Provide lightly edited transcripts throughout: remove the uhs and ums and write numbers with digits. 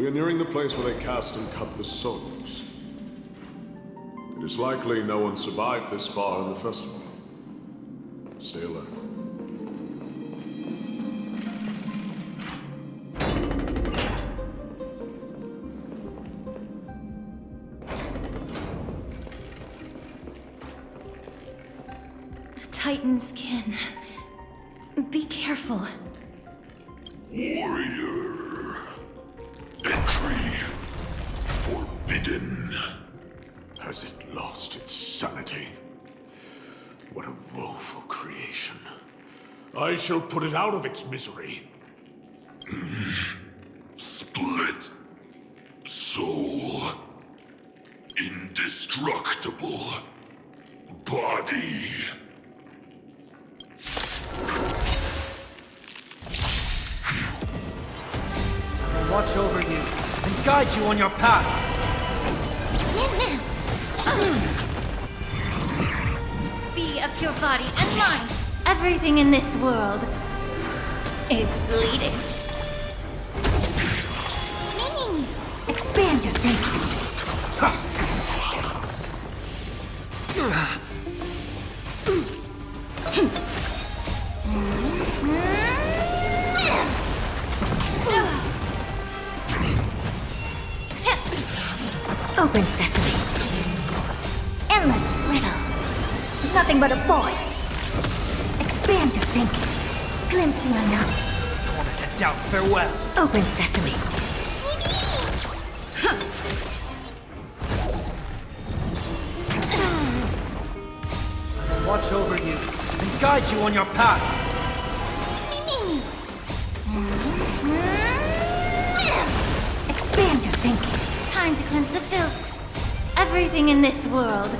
We are nearing the place where they cast and cut the souls. It is likely no one survived this far in the festival. Stay alert. The Titan skin. Be careful. Warrior. Entry forbidden. Has it lost its sanity? What a woeful creation. I shall put it out of its misery. Split. Soul. Indestructible. Body. I'll watch over you and guide you on your path. Be of your body and mind. Everything in this world is bleeding. Meaning. Expand your thinking. Open sesame. Endless riddles. Nothing but a void. Expand your thinking. Glimpse the unknown. Corner to doubt, farewell. Open sesame. I'll watch over you and guide you on your path. Expand your thinking. Time to cleanse the filth. Everything in this world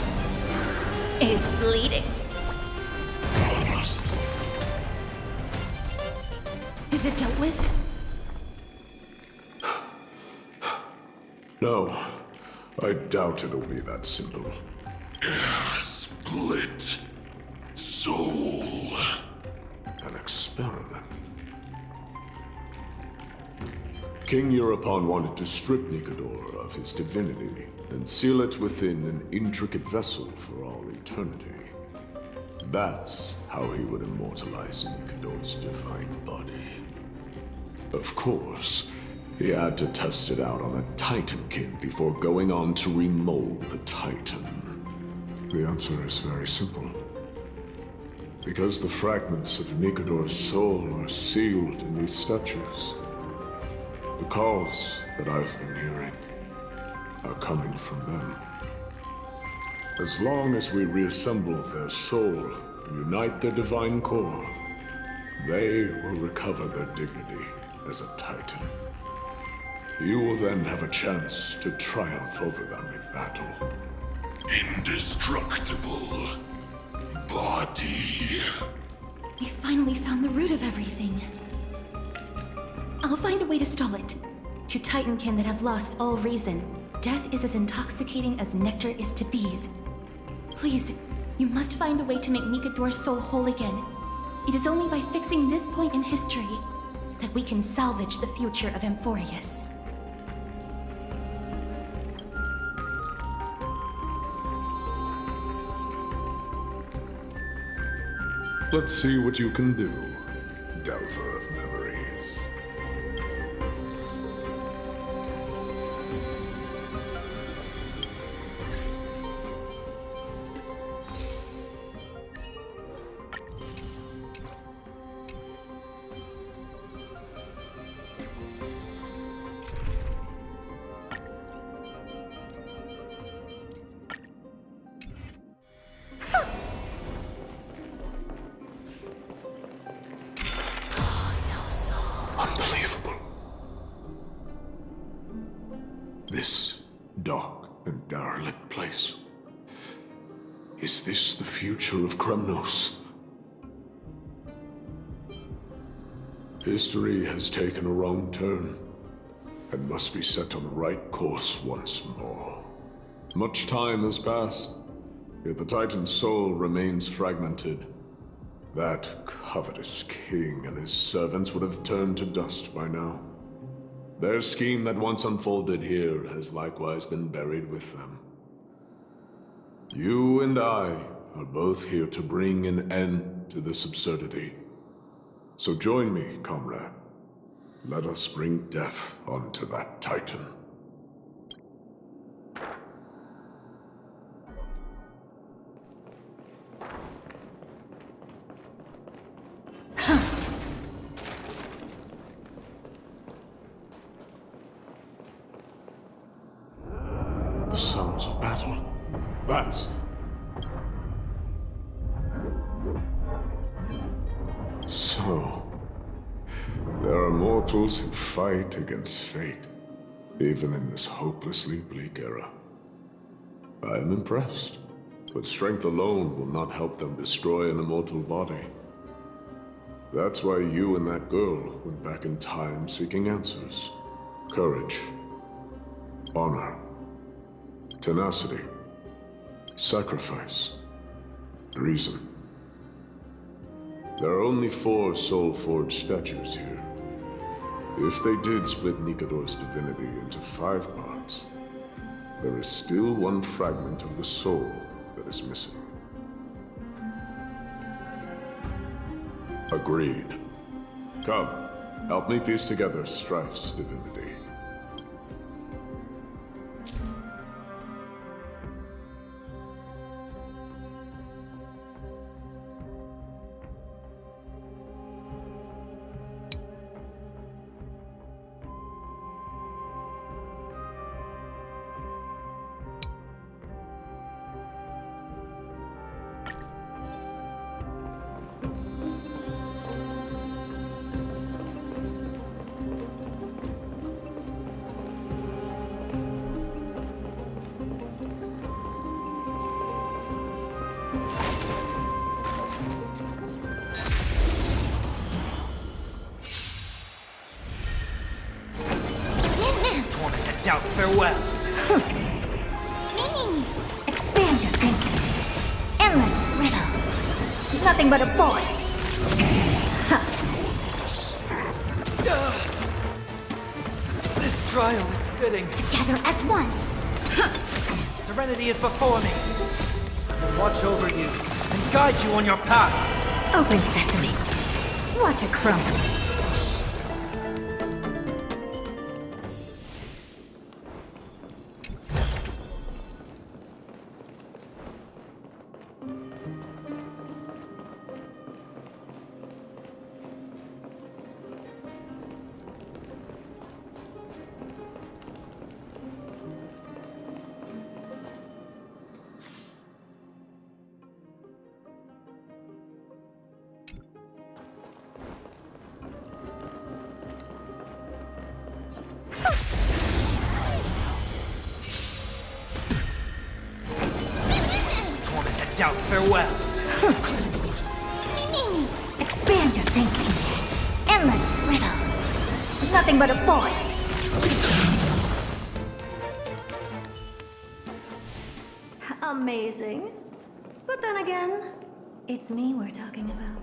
is bleeding. Is it dealt with? No, I doubt it'll be that simple. Split. Soul. An experiment. King Europon wanted to strip Nikador of his divinity and seal it within an intricate vessel for all eternity. That's how he would immortalize Nikador's divine body. Of course, he had to test it out on a Titan kid before going on to remold the Titan. The answer is very simple. Because the fragments of Nikador's soul are sealed in these statues. The calls that I've been hearing are coming from them. As long as we reassemble their soul and unite their divine core, they will recover their dignity as a Titan. You will then have a chance to triumph over them in battle. Indestructible. Body. We finally found the root of everything. I'll find a way to stall it. To Titankin that have lost all reason, death is as intoxicating as nectar is to bees. Please, you must find a way to make Nikador's soul whole again. It is only by fixing this point in history that we can salvage the future of Amphorius. Let's see what you can do, Delver of Memories. Unbelievable. This dark and derelict place. Is this the future of Kremnos? History has taken a wrong turn and must be set on the right course once more. Much time has passed, yet the Titan's soul remains fragmented. That covetous king and his servants would have turned to dust by now. Their scheme that once unfolded here has likewise been buried with them. You and I are both here to bring an end to this absurdity. So join me, comrade. Let us bring death onto that Titan. The sounds of battle. Bats! So, there are mortals who fight against fate, even in this hopelessly bleak era. I am impressed, but strength alone will not help them destroy an immortal body. That's why you and that girl went back in time seeking answers. Courage, honor, tenacity, sacrifice, reason. There are only 4 soul-forged statues here. If they did split Nikador's divinity into 5 parts, there is still one fragment of the soul that is missing. Agreed. Come, help me piece together Strife's divinity. Tormented doubt, farewell. Expand your thinking. Endless riddles. Nothing but a void. This trial is fitting. Together as one. Serenity is before me. I will watch over you and guide you on your path. Open sesame. Watch it crumble. Tormented doubt, farewell. Expand your thinking. Endless riddles. Nothing but a void. Amazing. But then again, it's me we're talking about.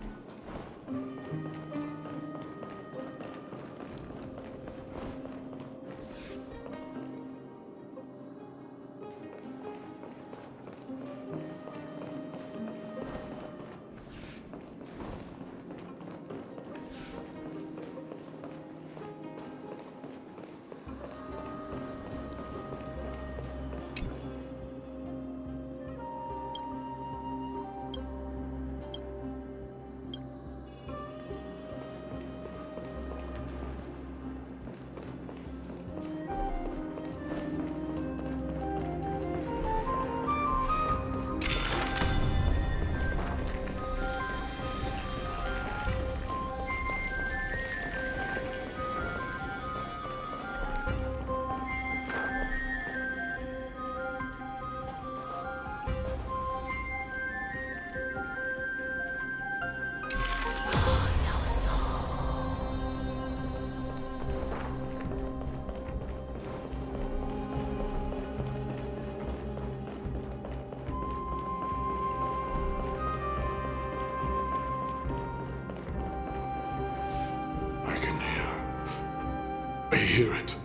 I hear it.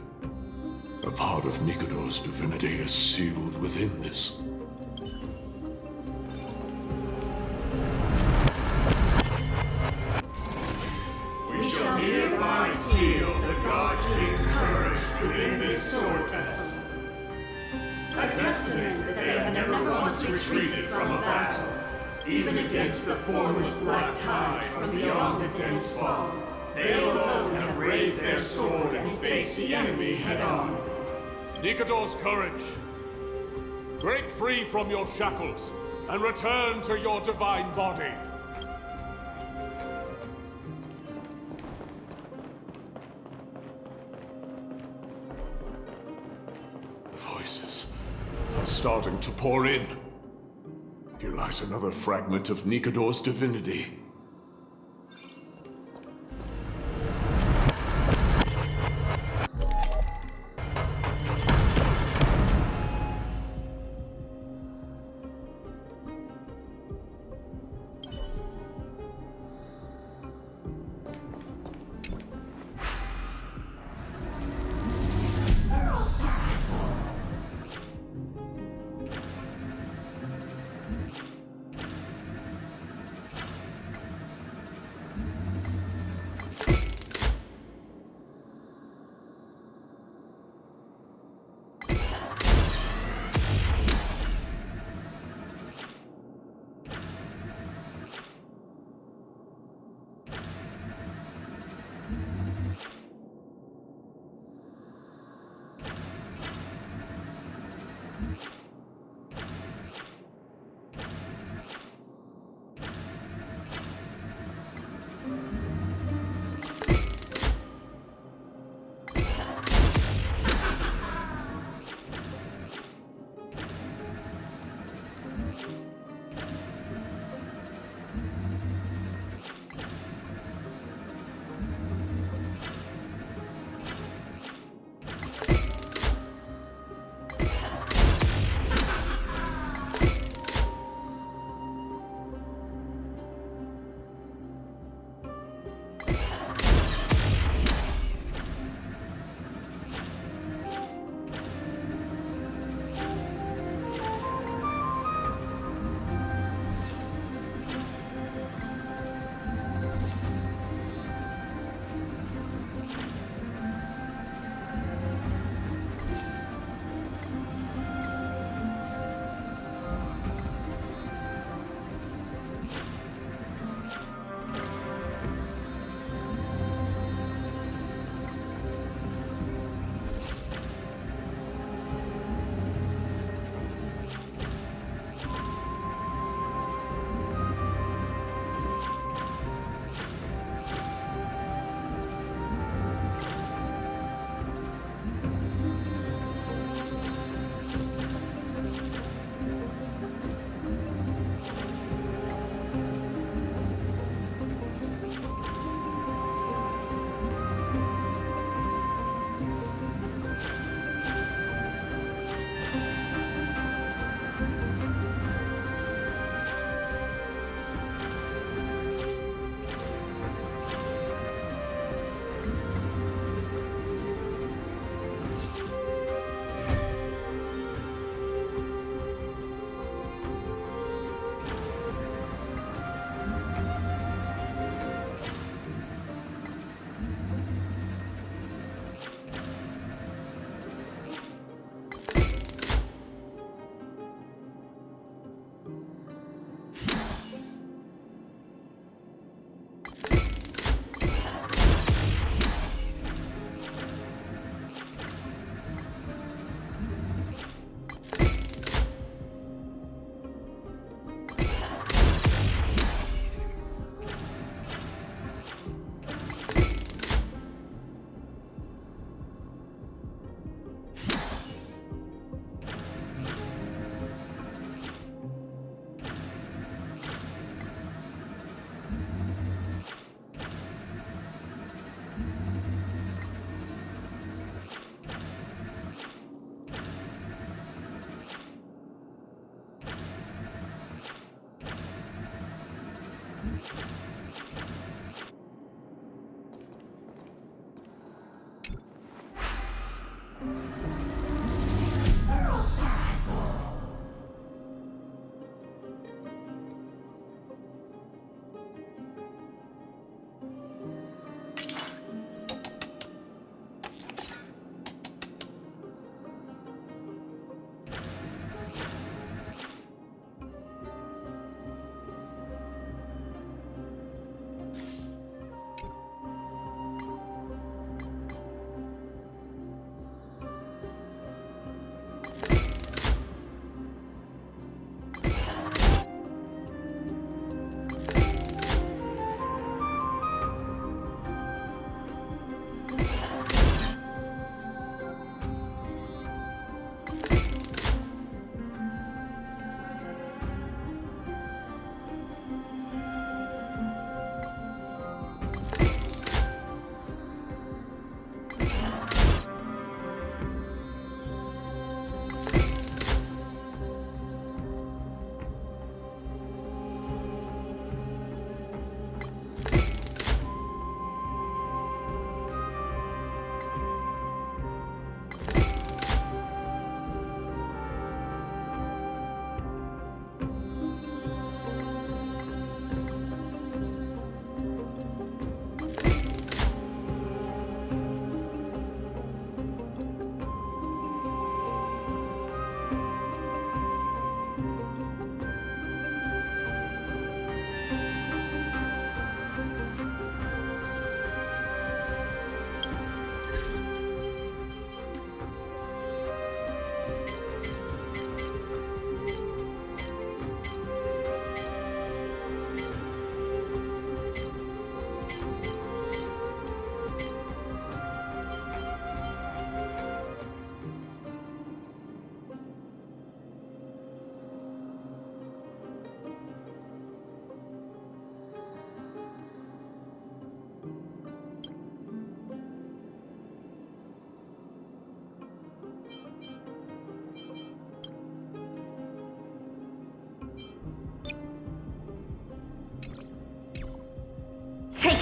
A part of Nikador's divinity is sealed within this. We shall hereby seal the God King's courage within this sword vessel. A testament that they have never once retreated from a battle, even against the formless black tide from beyond the dense fog. They alone have raised their sword and faced the enemy head-on. Nikador's courage. Break free from your shackles and return to your divine body. The voices are starting to pour in. Here lies another fragment of Nikador's divinity.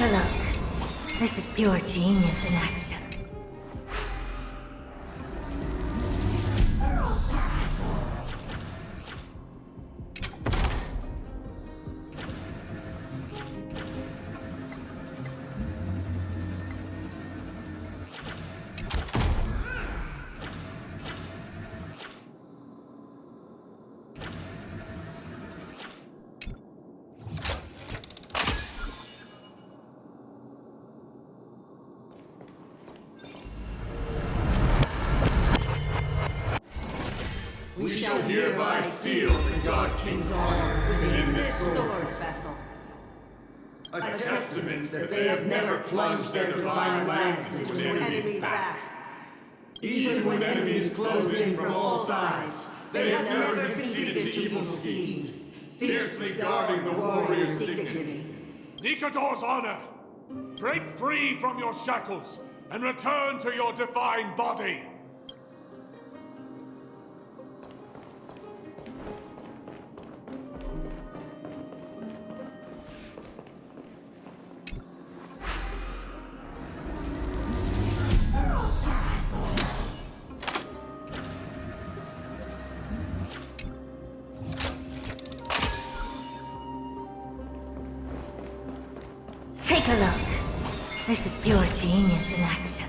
a look. This is pure genius in action. We shall hereby seal the God King's honor within this sword vessel. A testament that they have never plunged their divine lance into an enemy's back. Even when enemies close in from all sides, they have never conceded to evil schemes, fiercely guarding the warrior's dignity. Nikador's honor! Break free from your shackles and return to your divine body! Take a look. This is pure genius in action.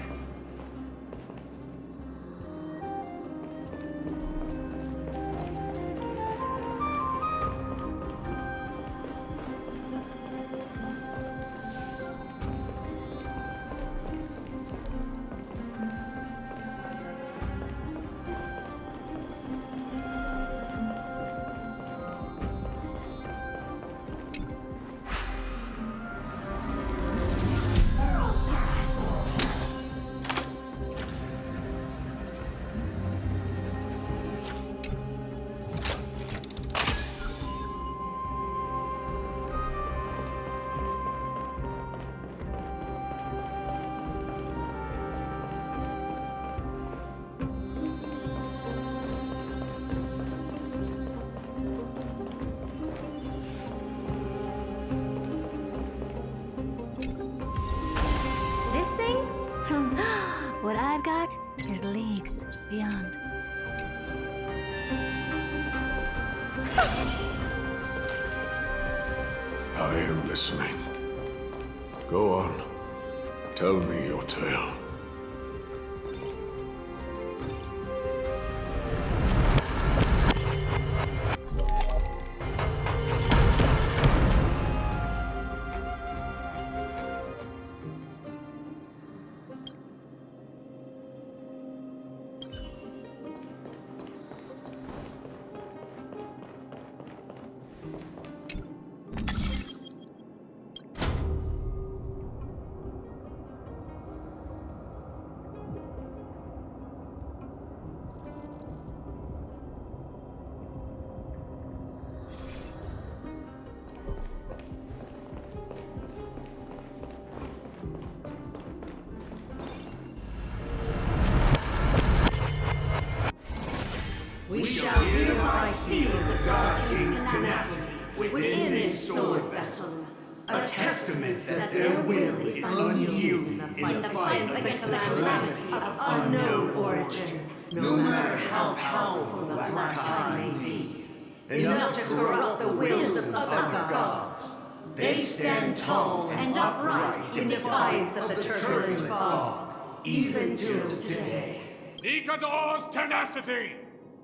This thing? What I've got is leagues beyond. I am listening. Go on. Tell me your tale. We shall hereby seal the God King's tenacity within this sword vessel. A testament that their will is unyielding in the fight against the calamity of unknown origin, no matter how powerful the black tide may be. Enough to corrupt the wills of other gods. They stand tall and upright in defiance of the turbulent fog, even till today. Nikador's tenacity!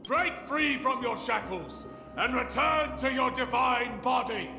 Break free from your shackles and return to your divine body!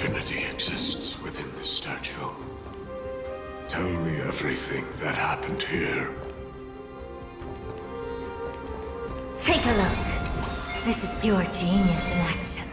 divinity exists within this statue. Tell me everything that happened here. Take a look. This is pure genius in action.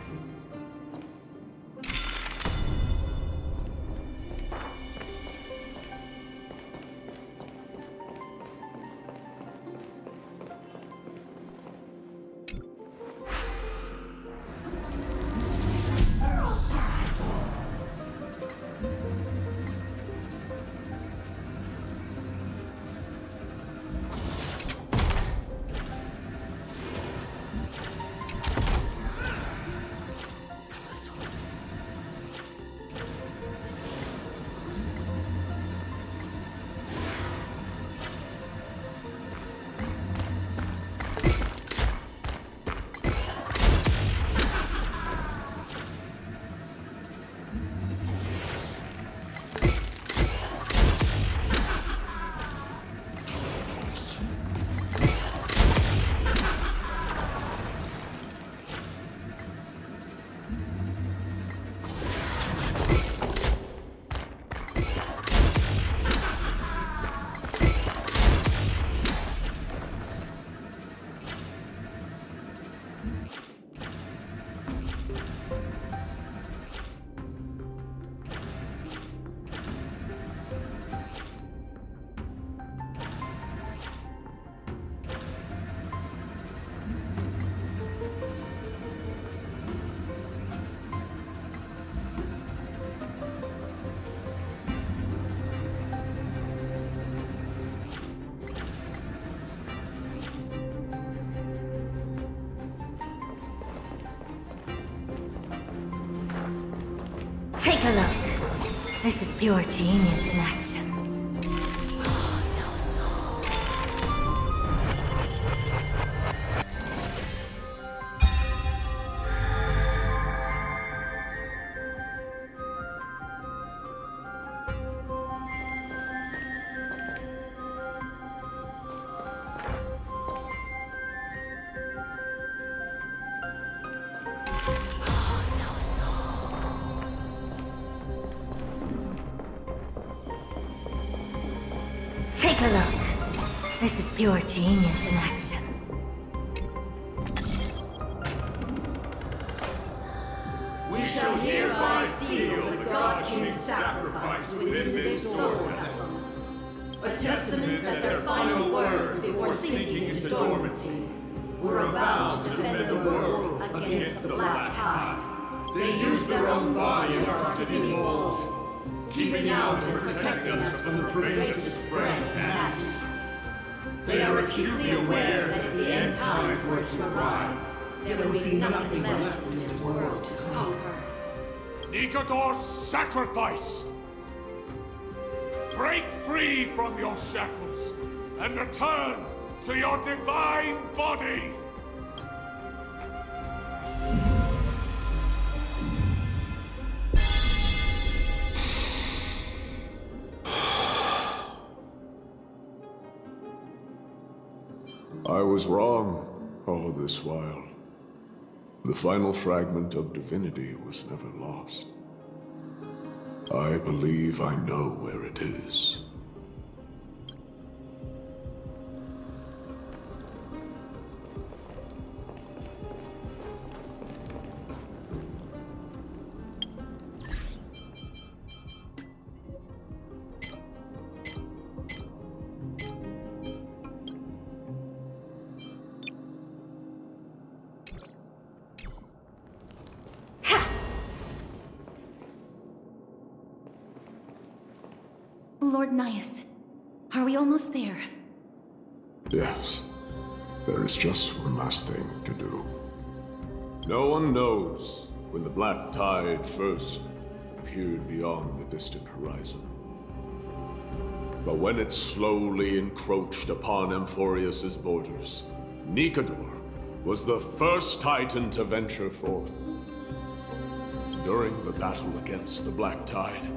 Take a look. This is pure genius in action. Take a look. This is pure genius in action. We shall hereby seal the God King's sacrifice within this sword vessel. A testament that their final words before sinking into dormancy were a vow to defend the world against the Black Tide. They used their own body as our city walls, keeping out and protecting us from the pervasive spread of madness. They are acutely aware that if the end times were to arrive, there would be nothing left in this world to conquer. Nikador's sacrifice! Break free from your shackles and return to your divine body! I was wrong all this while. The final fragment of divinity was never lost. I believe I know where it is. Lord Nias, are we almost there? Yes. There is just one last thing to do. No one knows when the Black Tide first appeared beyond the distant horizon. But when it slowly encroached upon Amphorius's borders, Nikador was the first Titan to venture forth. During the battle against the Black Tide,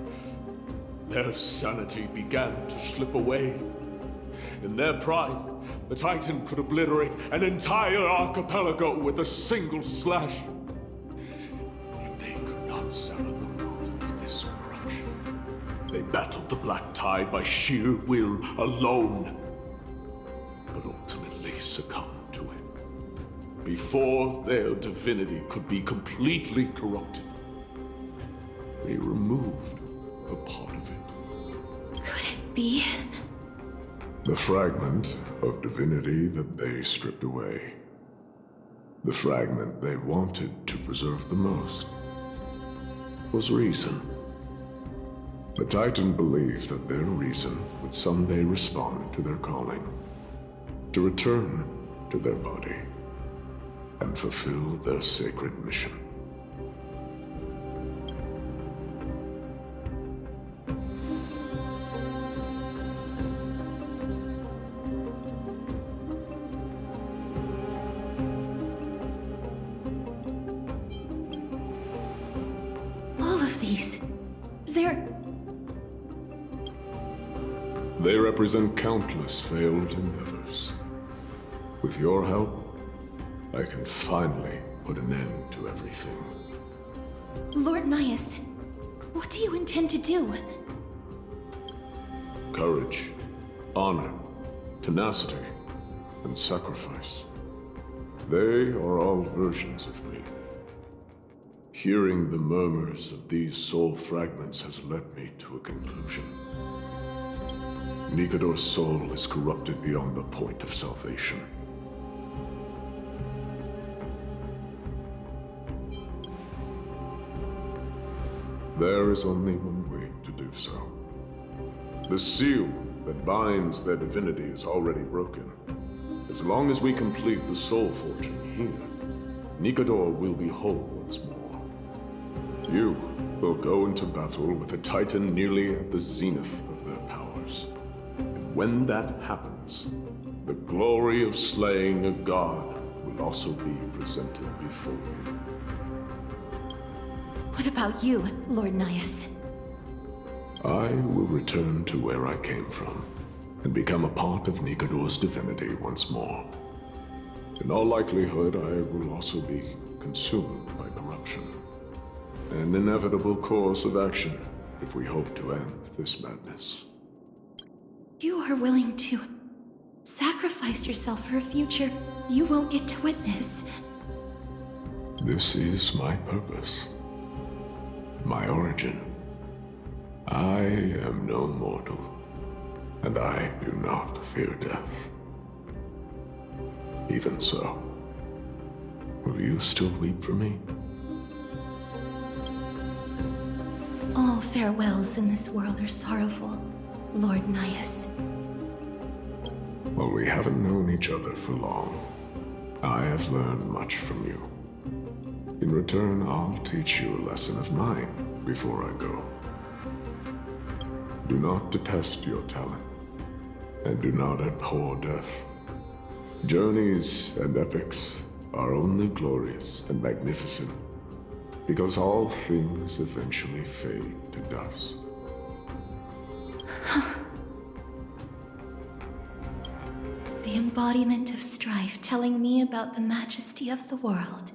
their sanity began to slip away. In their prime, the Titan could obliterate an entire archipelago with a single slash. Yet they could not summon the face corruption. They battled the Black Tide by sheer will alone, but ultimately succumbed to it. Before their divinity could be completely corrupted, they removed a part of it. Could it be? The fragment of divinity that they stripped away. The fragment they wanted to preserve the most was reason. The Titan believed that their reason would someday respond to their calling, to return to their body, and fulfill their sacred mission. They represent countless failed endeavors. With your help, I can finally put an end to everything. Lord Nias, what do you intend to do? Courage, honor, tenacity, and sacrifice. They are all versions of me. Hearing the murmurs of these soul fragments has led me to a conclusion. Nikador's soul is corrupted beyond the point of salvation. There is only one way to do so. The seal that binds their divinity is already broken. As long as we complete the soul fortune here, Nikador will be whole once more. You will go into battle with a Titan nearly at the zenith of their powers. When that happens, the glory of slaying a god will also be presented before you. What about you, Lord Nias? I will return to where I came from, and become a part of Nikador's divinity once more. In all likelihood, I will also be consumed by corruption. An inevitable course of action if we hope to end this madness. You are willing to sacrifice yourself for a future you won't get to witness. This is my purpose. My origin. I am no mortal, and I do not fear death. Even so, will you still weep for me? All farewells in this world are sorrowful, Lord Nias. Well, we haven't known each other for long. I have learned much from you. In return, I'll teach you a lesson of mine before I go. Do not detest your talent, and do not abhor death. Journeys and epics are only glorious and magnificent, because all things eventually fade to dust. The embodiment of strife telling me about the majesty of the world.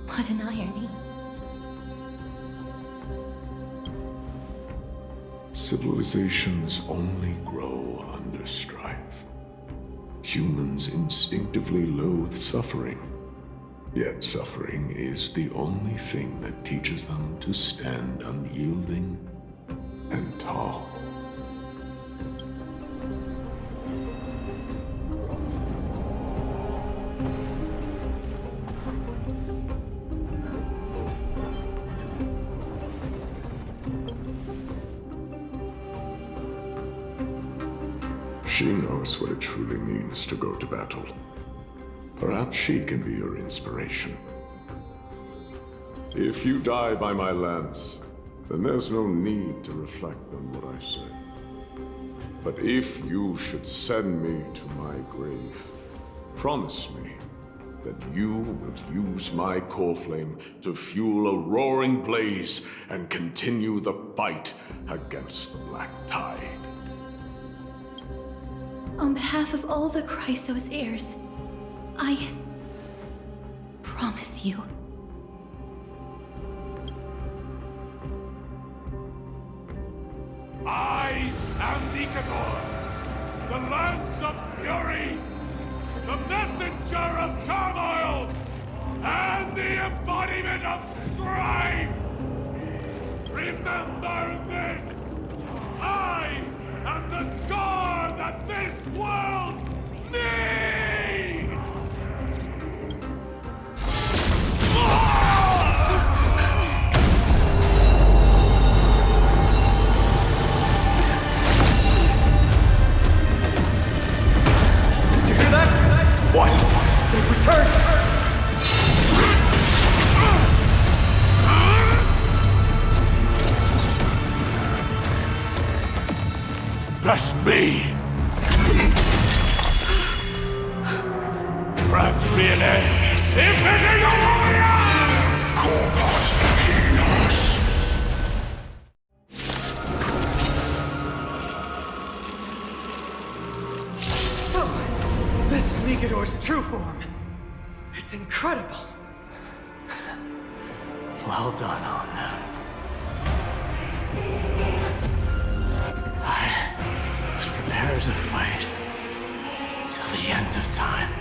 What an irony. Civilizations only grow under strife. Humans instinctively loathe suffering. Yet suffering is the only thing that teaches them to stand unyielding and tall. She knows what it truly means to go to battle. Perhaps she can be your inspiration. If you die by my lance, then there's no need to reflect on what I say. But if you should send me to my grave, promise me that you will use my core flame to fuel a roaring blaze and continue the fight against the Black Tide. On behalf of all the Chrysos heirs, I promise you. Nikador, the lance of fury, the messenger of turmoil, and the embodiment of strife! Remember this! I am the scar that this world needs! You hear that? What? They've returned! Best me! Grabs me an end! Symphony warrior! Corpus Enos! Oh, this is Nikador's true form. It's incredible. Well done on them. I was prepared to fight till the end of time.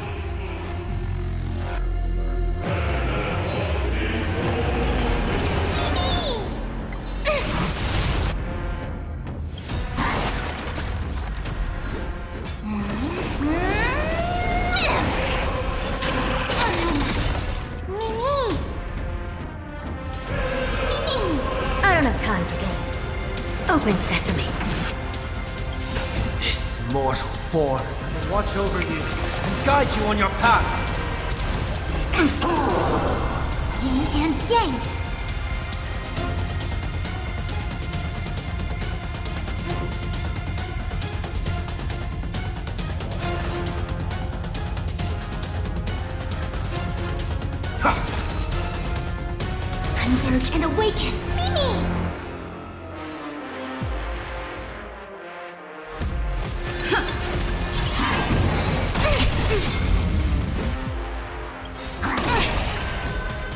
I don't have time for games. Open sesame. This mortal form will watch over you and guide you on your path. Yin and yang. Converge and awaken. Mimi!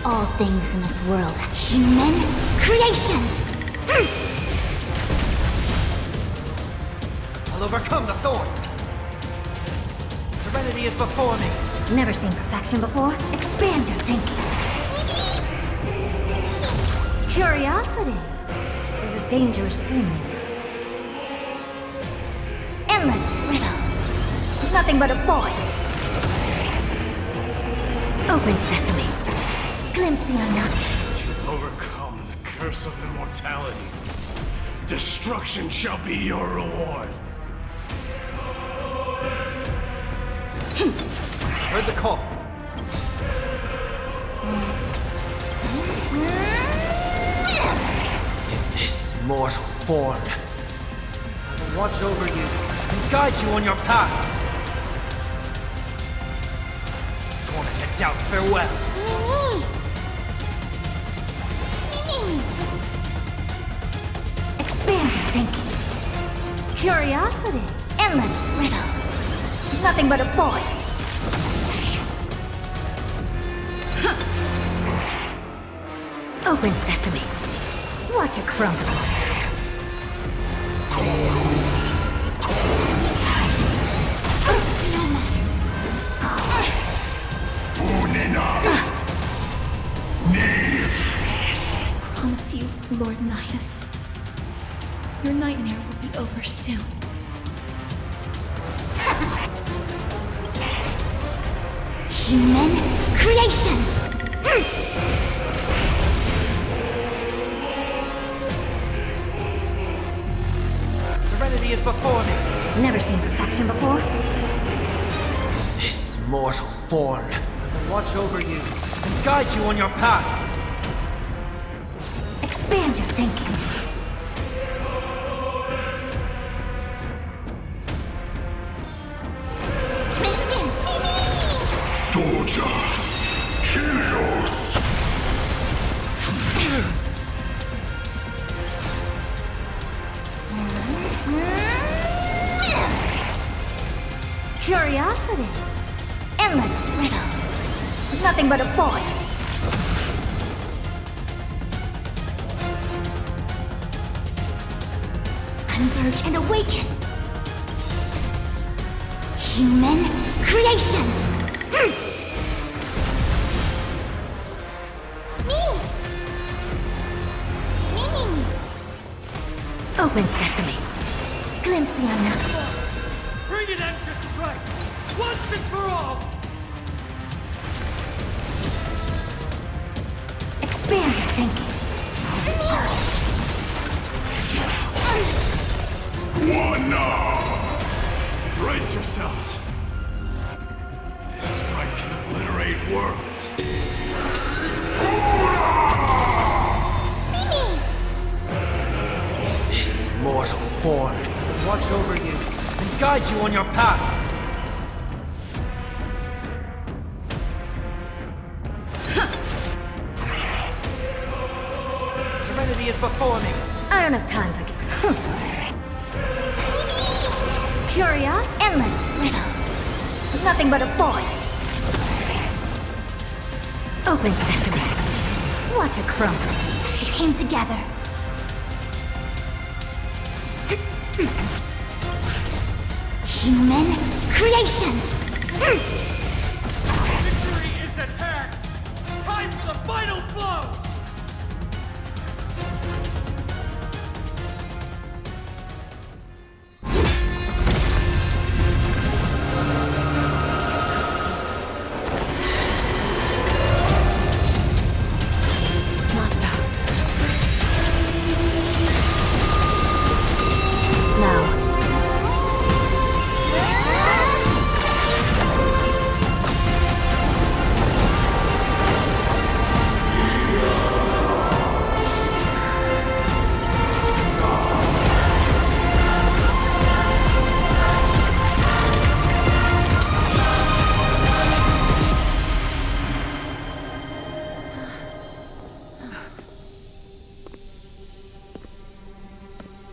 All things in this world, human creations! I'll overcome the thorns. Serenity is before me. Never seen perfection before? Expand your thinking. Curiosity is a dangerous thing. Endless riddles. Nothing but a void. Open sesame. Glimpse the unknown. To overcome the curse of immortality, destruction shall be your reward. Heard the call. This mortal form. I will watch over you and guide you on your path. Torment and doubt, farewell. Expand your thinking. Curiosity. Endless riddles. Nothing but a void. Open sesame. Watch it crumble. I promise you, Lord Nihus, your nightmare will be over soon. Human creations! Serenity is before me. Never seen perfection before? This mortal form. I will watch over you and guide you on your path. Expand your thinking. Doja! Kyrios! Curiosity. Endless riddles. Nothing but a void. Converge and awaken. Human creations! Me! Me! Open sesame. Glimpse the unknown. Bring an end to strike! Once and for all! Expand your thinking. Brace yourselves. This strike can obliterate worlds. This mortal form will watch over you and guide you on your path. Serenity is before me. I don't have time for... Curious, endless riddles. Nothing but a void. Open sesame. Watch it crumble. It came together. Human creations. Victory is at hand. Time for the final blow.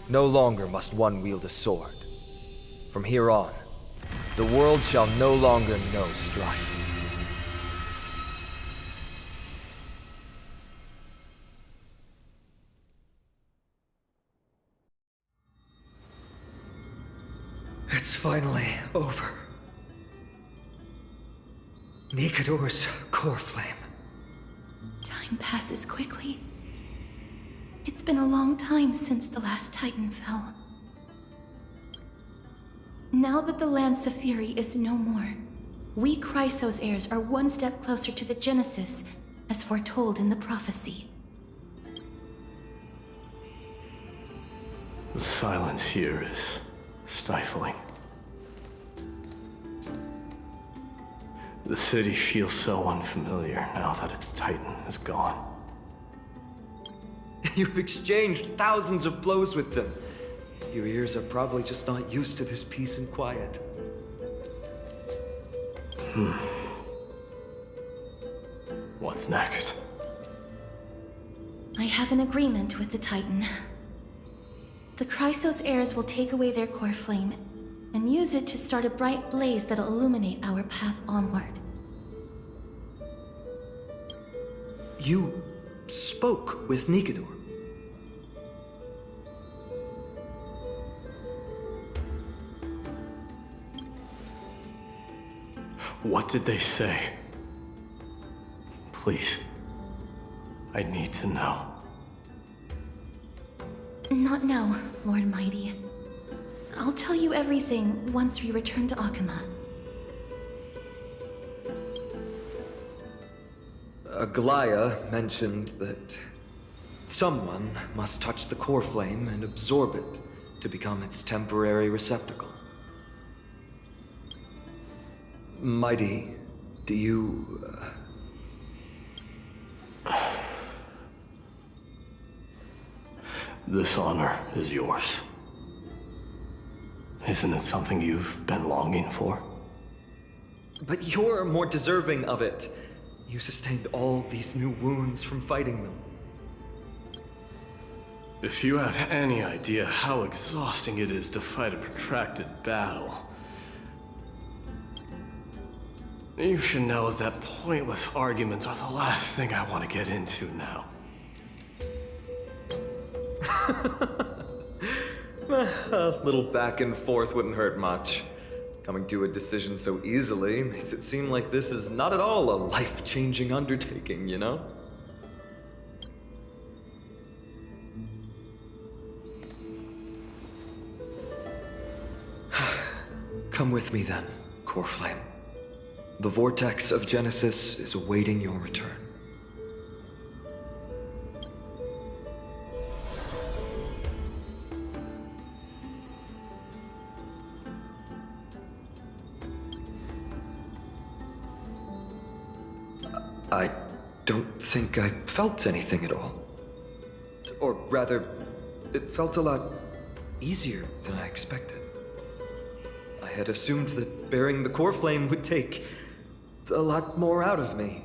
No longer must one wield a sword. From here on, the world shall no longer know strife. It's finally over. Nikador's core flame. Time passes quickly. It's been a long time since the last Titan fell. Now that the Lance of Fury is no more, we Chrysos heirs are one step closer to the Genesis, as foretold in the prophecy. The silence here is stifling. The city feels so unfamiliar now that its Titan is gone. You've exchanged thousands of blows with them. Your ears are probably just not used to this peace and quiet. What's next? I have an agreement with the Titan. The Chrysos heirs will take away their core flame and use it to start a bright blaze that'll illuminate our path onward. You spoke with Nikador. What did they say? Please. I need to know. Not now, Lord Mighty. I'll tell you everything once we return to Akama. Aglaya mentioned that someone must touch the core flame and absorb it to become its temporary receptacle. Mighty, do you... This honor is yours. Isn't it something you've been longing for? But you're more deserving of it. You sustained all these new wounds from fighting them. If you have any idea how exhausting it is to fight a protracted battle, you should know that pointless arguments are the last thing I want to get into now. A little back and forth wouldn't hurt much. Coming to a decision so easily makes it seem like this is not at all a life-changing undertaking, you know? Come with me then, Core Flame. The vortex of Genesis is awaiting your return. I don't think I felt anything at all. Or rather, it felt a lot easier than I expected. I had assumed that bearing the core flame would take a lot more out of me.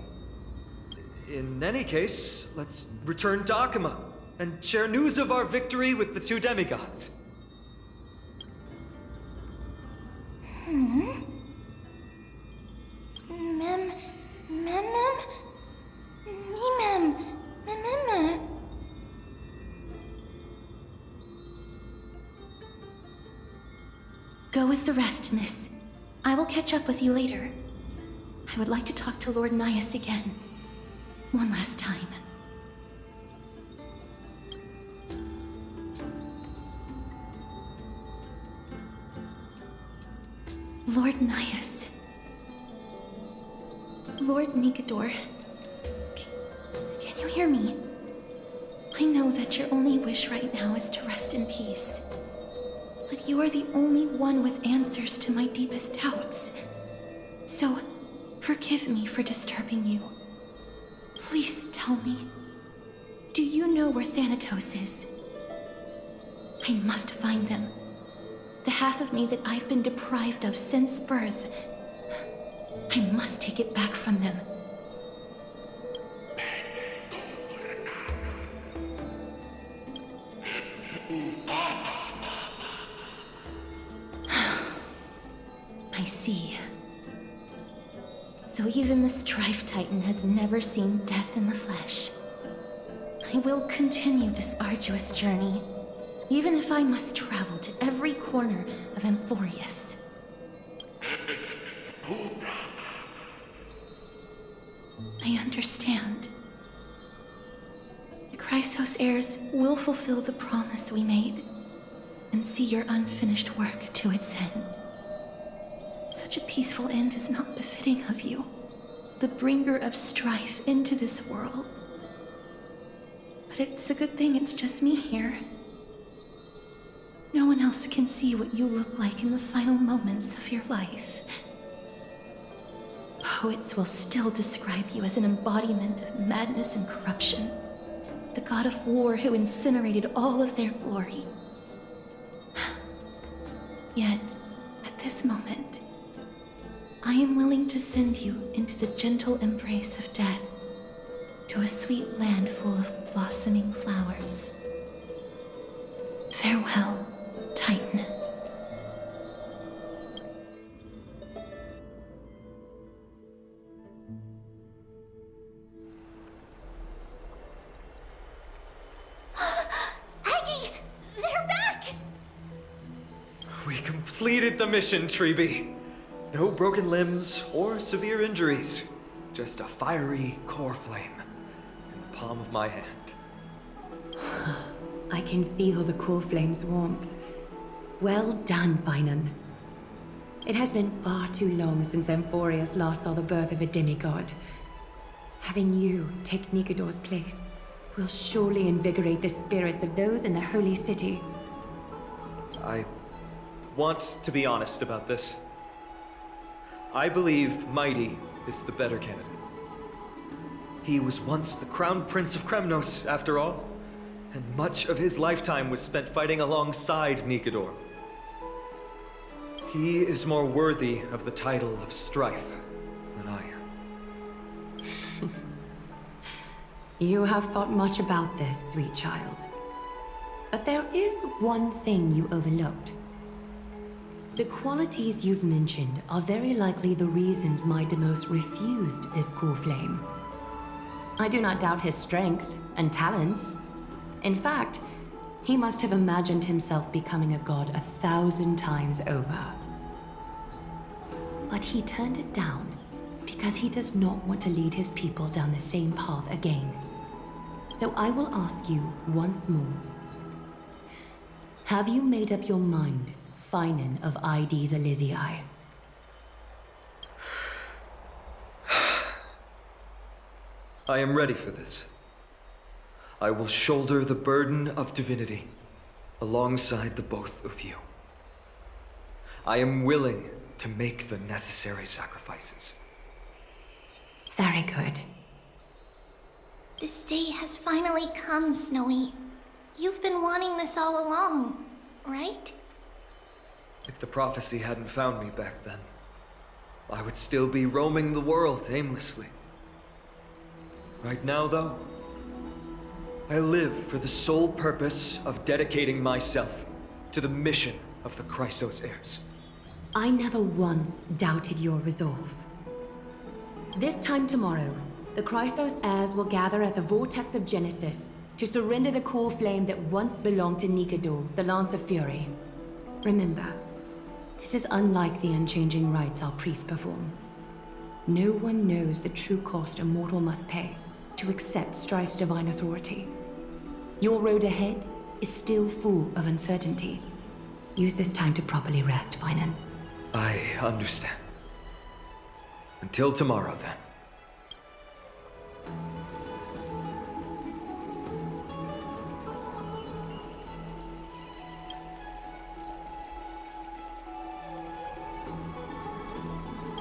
In any case, let's return to Akuma and share news of our victory with the two demigods. Go with the rest, miss. I will catch up with you later. I would like to talk to Lord Nias again. One last time. Lord Nias. Lord Nigador. Can you hear me? I know that your only wish right now is to rest in peace. But you are the only one with answers to my deepest doubts. So, forgive me for disturbing you. Please tell me, do you know where Thanatos is? I must find them. The half of me that I've been deprived of since birth. I must take it back from them. I see. So even the Strife Titan has never seen death in the flesh. I will continue this arduous journey, even if I must travel to every corner of Amphorius. I understand. The Chrysos heirs will fulfill the promise we made, and see your unfinished work to its end. Such a peaceful end is not befitting of you, the bringer of strife into this world. But it's a good thing it's just me here. No one else can see what you look like in the final moments of your life. Poets will still describe you as an embodiment of madness and corruption, the god of war who incinerated all of their glory. Yet, at this moment, I am willing to send you into the gentle embrace of death, to a sweet land full of blossoming flowers. Farewell, Titan. Aggie! They're back! We completed the mission, Treeby. No broken limbs or severe injuries. Just a fiery core flame in the palm of my hand. I can feel the core flame's warmth. Well done, Finan. It has been far too long since Amphorius last saw the birth of a demigod. Having you take Nigador's place will surely invigorate the spirits of those in the Holy City. I want to be honest about this. I believe Mighty is the better candidate. He was once the Crown Prince of Kremnos, after all, and much of his lifetime was spent fighting alongside Nigador. He is more worthy of the title of Strife than I am. You have thought much about this, sweet child. But there is one thing you overlooked. The qualities you've mentioned are very likely the reasons my Demos refused this core flame. I do not doubt his strength and talents. In fact, he must have imagined himself becoming a god 1,000 times over. But he turned it down because he does not want to lead his people down the same path again. So I will ask you once more. Have you made up your mind, Finan of ID's Elysiae? I am ready for this. I will shoulder the burden of divinity alongside the both of you. I am willing to make the necessary sacrifices. Very good. This day has finally come, Snowy. You've been wanting this all along, right? If the prophecy hadn't found me back then, I would still be roaming the world aimlessly. Right now, though, I live for the sole purpose of dedicating myself to the mission of the Chrysos heirs. I never once doubted your resolve. This time tomorrow, the Chrysos heirs will gather at the Vortex of Genesis to surrender the core flame that once belonged to Nikador, the Lance of Fury. Remember, this is unlike the unchanging rites our priests perform. No one knows the true cost a mortal must pay to accept Strife's divine authority. Your road ahead is still full of uncertainty. Use this time to properly rest, Finan. I understand. Until tomorrow, then.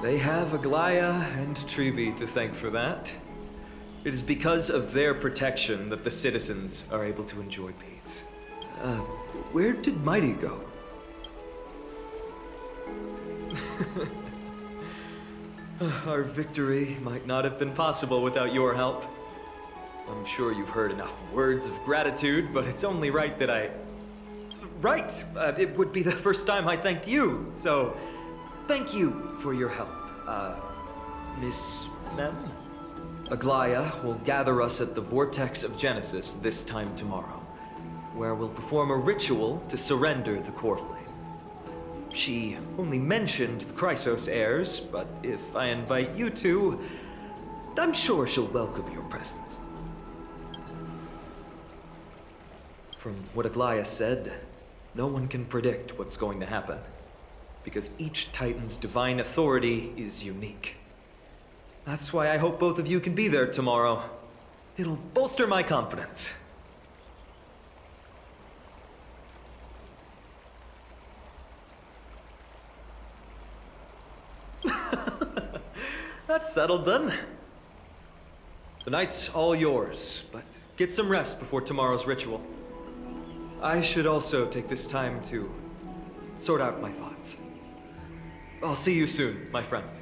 They have Aglaya and Tribi to thank for that. It is because of their protection that the citizens are able to enjoy peace. Where did Mighty go? Our victory might not have been possible without your help. I'm sure you've heard enough words of gratitude, but it's only right that I... Right! It would be the first time I thanked you, so... Thank you for your help, Miss Mem? Aglaya will gather us at the Vortex of Genesis this time tomorrow, where we'll perform a ritual to surrender the core flame. She only mentioned the Chrysos heirs, but if I invite you two, I'm sure she'll welcome your presence. From what Aglaya said, no one can predict what's going to happen, because each Titan's divine authority is unique. That's why I hope both of you can be there tomorrow. It'll bolster my confidence. That's settled then. The night's all yours, but get some rest before tomorrow's ritual. I should also take this time to sort out my thoughts. I'll see you soon, my friends.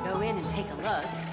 go in and take a look.